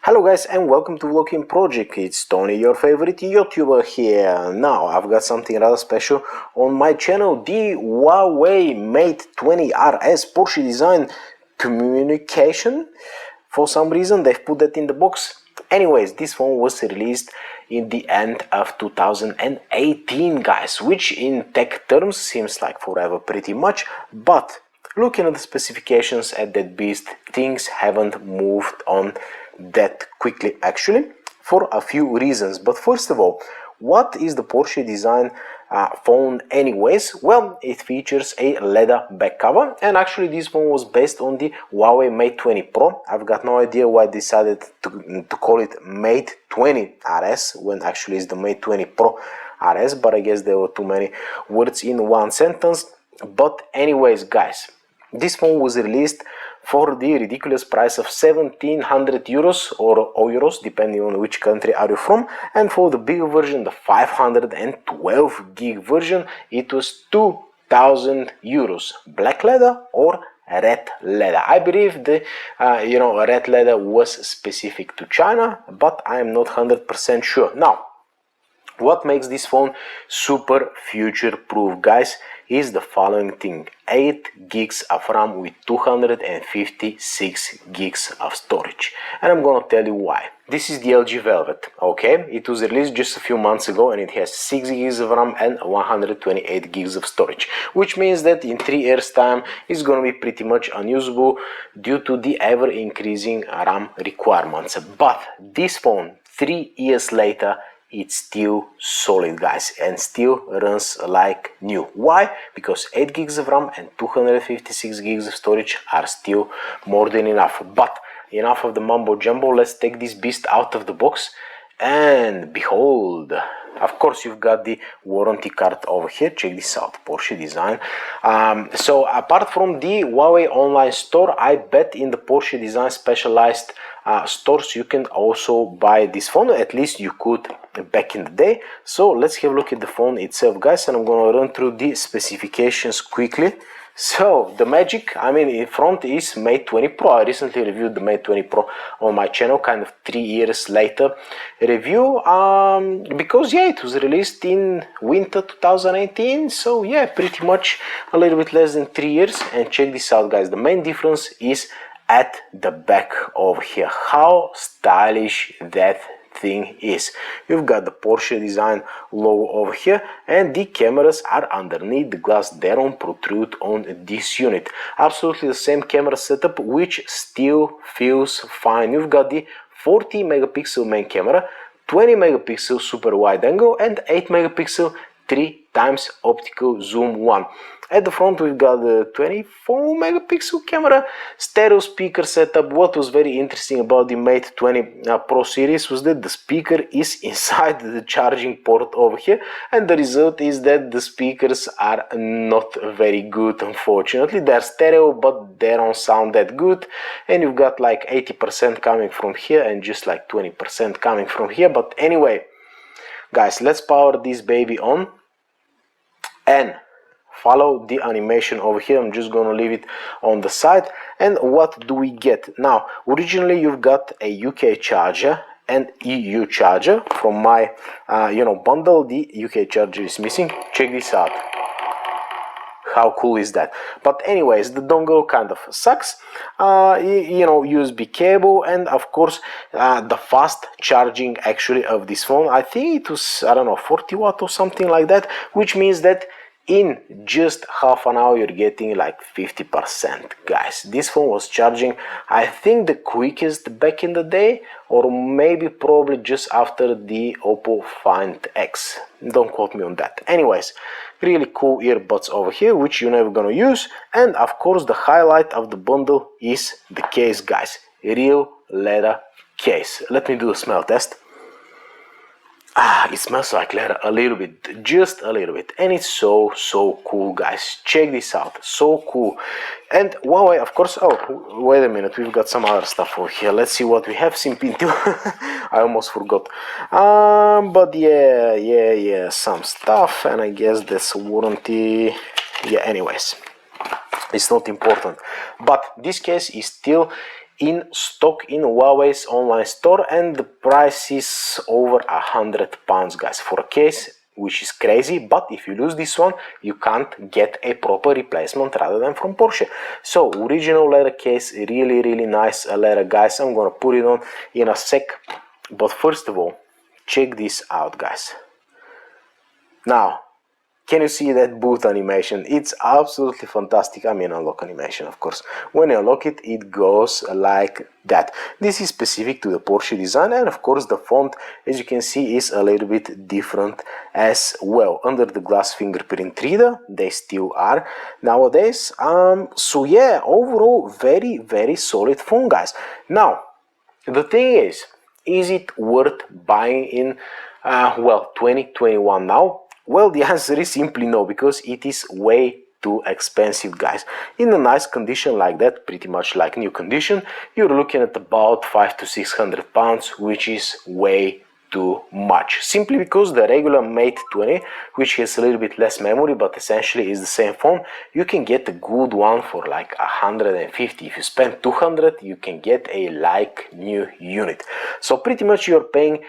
Hello guys and welcome to VoloKin Project. It's Tony, your favorite YouTuber here. Now I've got something rather special on my channel, the Huawei Mate 20 RS Porsche Design Communication. For some reason they've put that in the box. Anyways, this phone was released in the end of 2018 guys, which in tech terms seems like forever pretty much, but looking at the specifications at that beast, things haven't moved on that quickly actually, for a few reasons. But first of all, what is the Porsche Design phone anyways? Well, it features a leather back cover, and actually this phone was based on the Huawei Mate 20 Pro. I've got no idea why they decided to call it Mate 20 RS when actually it's the Mate 20 Pro RS, but I guess there were too many words in one sentence. But anyways guys, this phone was released for the ridiculous price of 1700 euros or euros, depending on which country are you from, and for the bigger version, the 512 gig version, it was 2000 euros. Black leather or red leather? I believe the red leather was specific to China, but I am not 100% sure. Now, what makes this phone super future proof guys is the following thing: 8 gigs of RAM with 256 gigs of storage, and I'm gonna tell you why. This is the LG Velvet, okay? It was released just a few months ago and it has 6 gigs of RAM and 128 gigs of storage, which means that in 3 years time it's gonna be pretty much unusable due to the ever increasing RAM requirements. But this phone 3 years later, it's still solid guys and still runs like new. Why? Because 8 gigs of RAM and 256 gigs of storage are still more than enough. But enough of the mumbo jumbo, let's take this beast out of the box and behold. Of course, you've got the warranty card over here. Check this out, Porsche Design. So apart from the Huawei online store, I bet in the Porsche Design specialized stores you can also buy this phone. At least you could back in the day. So let's have a look at the phone itself guys, and I'm gonna run through the specifications quickly. So the magic, I mean, in front is Mate 20 Pro. I recently reviewed the Mate 20 Pro on my channel, kind of 3 years later review, because yeah, it was released in winter 2018, so yeah, pretty much a little bit less than 3 years. And check this out guys, the main difference is at the back over here, how stylish that thing is. You've got the Porsche Design logo over here and the cameras are underneath the glass. They don't protrude on this unit. Absolutely the same camera setup, which still feels fine. You've got the 40 megapixel main camera, 20 megapixel super wide angle and 8 megapixel 3x optical zoom 1. At the front we've got the 24 megapixel camera, stereo speaker setup. What was very interesting about the Mate 20 Pro series was that the speaker is inside the charging port over here, and the result is that the speakers are not very good, unfortunately. They're stereo but they don't sound that good, and you've got like 80% coming from here and just like 20% coming from here. But anyway guys, let's power this baby on and follow the animation over here. I'm just gonna leave it on the side. And what do we get now? Originally you've got a UK charger and EU charger. From my bundle, the UK charger is missing. Check this out. How cool is that? But anyways, the dongle kind of sucks. USB cable, and of course the fast charging actually of this phone. I think it was, I don't know, 40 watt or something like that, which means that in just half an hour you're getting like 50% guys. This phone was charging, I think, the quickest back in the day, or maybe probably just after the Oppo Find X. Don't quote me on that. Anyways, really cool earbuds over here, which you're never gonna use. And of course the highlight of the bundle is the case guys, real leather case. Let me do a smell test. It smells like leather a little bit, just a little bit, and it's so cool guys. Check this out, so cool. And Huawei, of course. Oh, wait a minute, we've got some other stuff over here. Let's see what we have. Simpinto. I almost forgot. But yeah, some stuff, and I guess that's warranty. Yeah, anyways, it's not important, but this case is still in stock in Huawei's online store, and the price is over £100, guys, for a case, which is crazy. But if you lose this one, you can't get a proper replacement rather than from Porsche. So original leather case, really nice leather, guys. I'm gonna put it on in a sec, but first of all, check this out, guys. Now, can you see that boot animation? It's absolutely fantastic. I mean, unlock animation, of course. When you unlock it, it goes like that. This is specific to the Porsche design, and of course the font, as you can see, is a little bit different as well. Under the glass fingerprint reader, they still are nowadays. So yeah, overall, very solid phone, guys. Now, the thing is it worth buying in, 2021 now? Well, the answer is simply no, because it is way too expensive, guys. In a nice condition like that, pretty much like new condition, you're looking at about £500 to £600, which is way too much. Simply because the regular Mate 20, which has a little bit less memory but essentially is the same phone, you can get a good one for like 150. If you spend 200, you can get a like new unit. So pretty much you're paying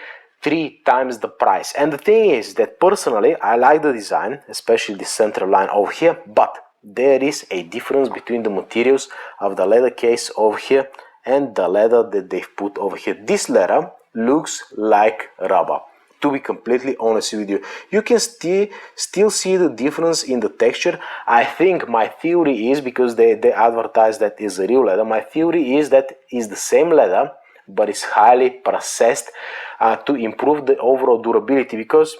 3 times the price. And the thing is that personally I like the design, especially the center line over here, but there is a difference between the materials of the leather case over here and the leather that they've put over here. This leather looks like rubber, to be completely honest with you. You can still see the difference in the texture. I think my theory is, because they advertise that is a real leather, my theory is that is the same leather but it's highly processed to improve the overall durability. Because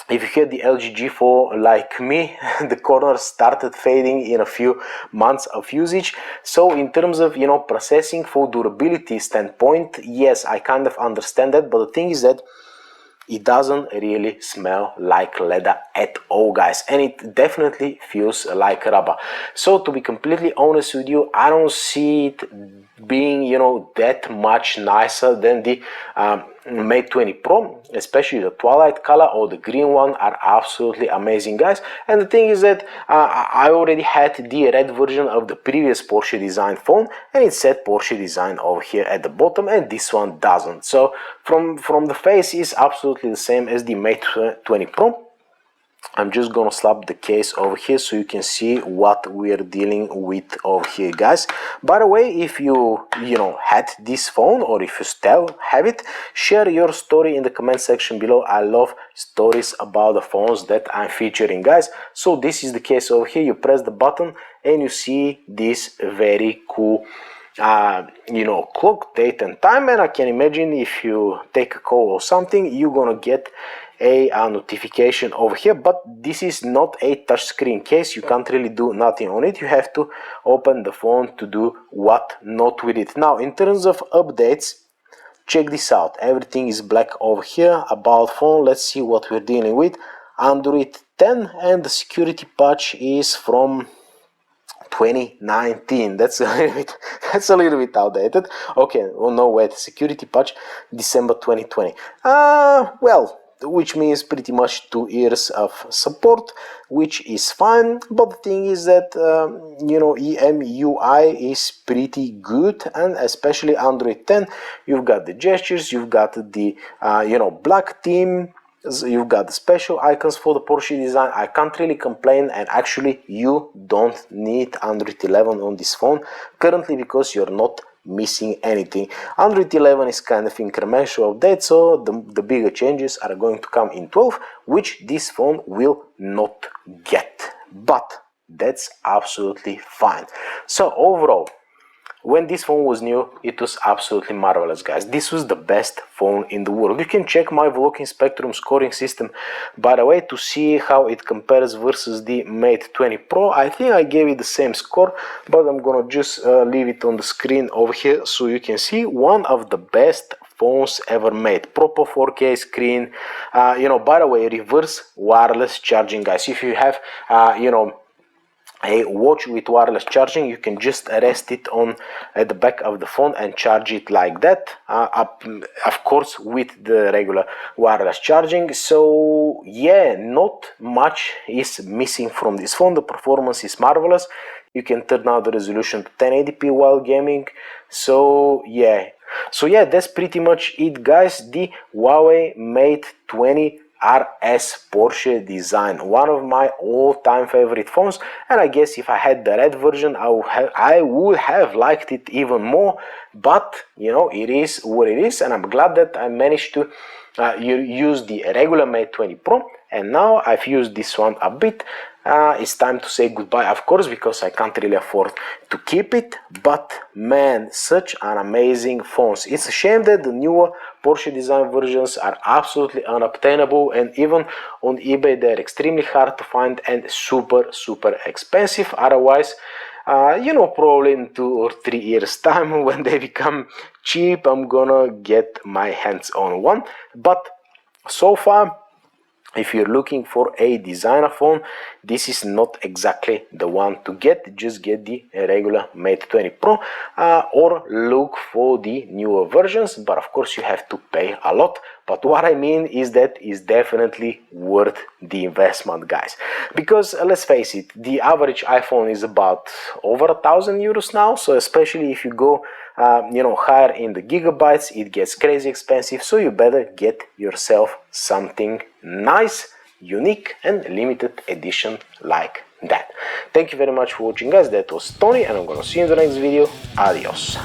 if you had the LG G4 like me, the corners started fading in a few months of usage. So in terms of, you know, processing for durability standpoint, yes, I kind of understand that, but the thing is that it doesn't really smell like leather at all, guys, and it definitely feels like rubber. So to be completely honest with you, I don't see it being, you know, that much nicer than the Mate 20 Pro, especially the twilight color or the green one are absolutely amazing, guys. And the thing is that I already had the red version of the previous Porsche Design phone, and it said Porsche Design over here at the bottom, and this one doesn't. So from the face is absolutely the same as the Mate 20 Pro. I'm just gonna slap the case over here so you can see what we are dealing with over here, guys. By the way, if you had this phone, or if you still have it, share your story in the comment section below. I love stories about the phones that I'm featuring, guys. So this is the case over here. You press the button and you see this very cool clock, date and time, and I can imagine if you take a call or something, you're gonna get a notification over here. But this is not a touchscreen case, you can't really do nothing on it. You have to open the phone to do what not with it. Now in terms of updates, check this out. Everything is black over here. About phone, let's see what we're dealing with. Android 10, and the security patch is from 2019. That's a little bit outdated. Okay, oh no, wait, security patch December 2020. Well, which means pretty much 2 years of support, which is fine. But the thing is that EMUI is pretty good, and especially Android 10, you've got the gestures, you've got the black theme, you've got the special icons for the Porsche design. I can't really complain, and actually you don't need Android 11 on this phone currently because you're not missing anything. Android 11 is kind of incremental update, so the bigger changes are going to come in 12, which this phone will not get, but that's absolutely fine. So overall, when this phone was new, it was absolutely marvelous, guys. This was the best phone in the world. You can check my VoloKin Spectrum scoring system, by the way, to see how it compares versus the Mate 20 Pro. I think I gave it the same score, but I'm gonna just leave it on the screen over here so you can see. One of the best phones ever made. Proper 4K screen. By the way, reverse wireless charging, guys. If you have a watch with wireless charging. You can just rest it on at the back of the phone and charge it like that, of course with the regular wireless charging. So yeah, not much is missing from this phone. The performance is marvelous. You can turn out the resolution to 1080p while gaming. So yeah, that's pretty much it, guys. The Huawei Mate 20 RS Porsche Design, one of my all-time favorite phones, and I guess if I had the red version I would have liked it even more, but you know, it is what it is, and I'm glad that I managed to use the regular Mate 20 Pro, and now I've used this one a bit. It's time to say goodbye, of course, because I can't really afford to keep it, but man, such an amazing phones. It's a shame that the newer Porsche Design versions are absolutely unobtainable, and even on eBay they're extremely hard to find and super expensive. Otherwise, you know, probably in 2 or 3 years time when they become cheap, I'm gonna get my hands on one. But so far, if you're looking for a designer phone, this is not exactly the one to get. Just get the regular Mate 20 Pro, or look for the newer versions, but of course you have to pay a lot. But what I mean is that is definitely worth the investment, guys, because let's face it, the average iPhone is about over €1,000 now. So especially if you go you know, higher in the gigabytes, it gets crazy expensive. So you better get yourself something nice, unique and limited edition like that. Thank you very much for watching, guys. That was Tony, and I'm gonna see you in the next video. Adios.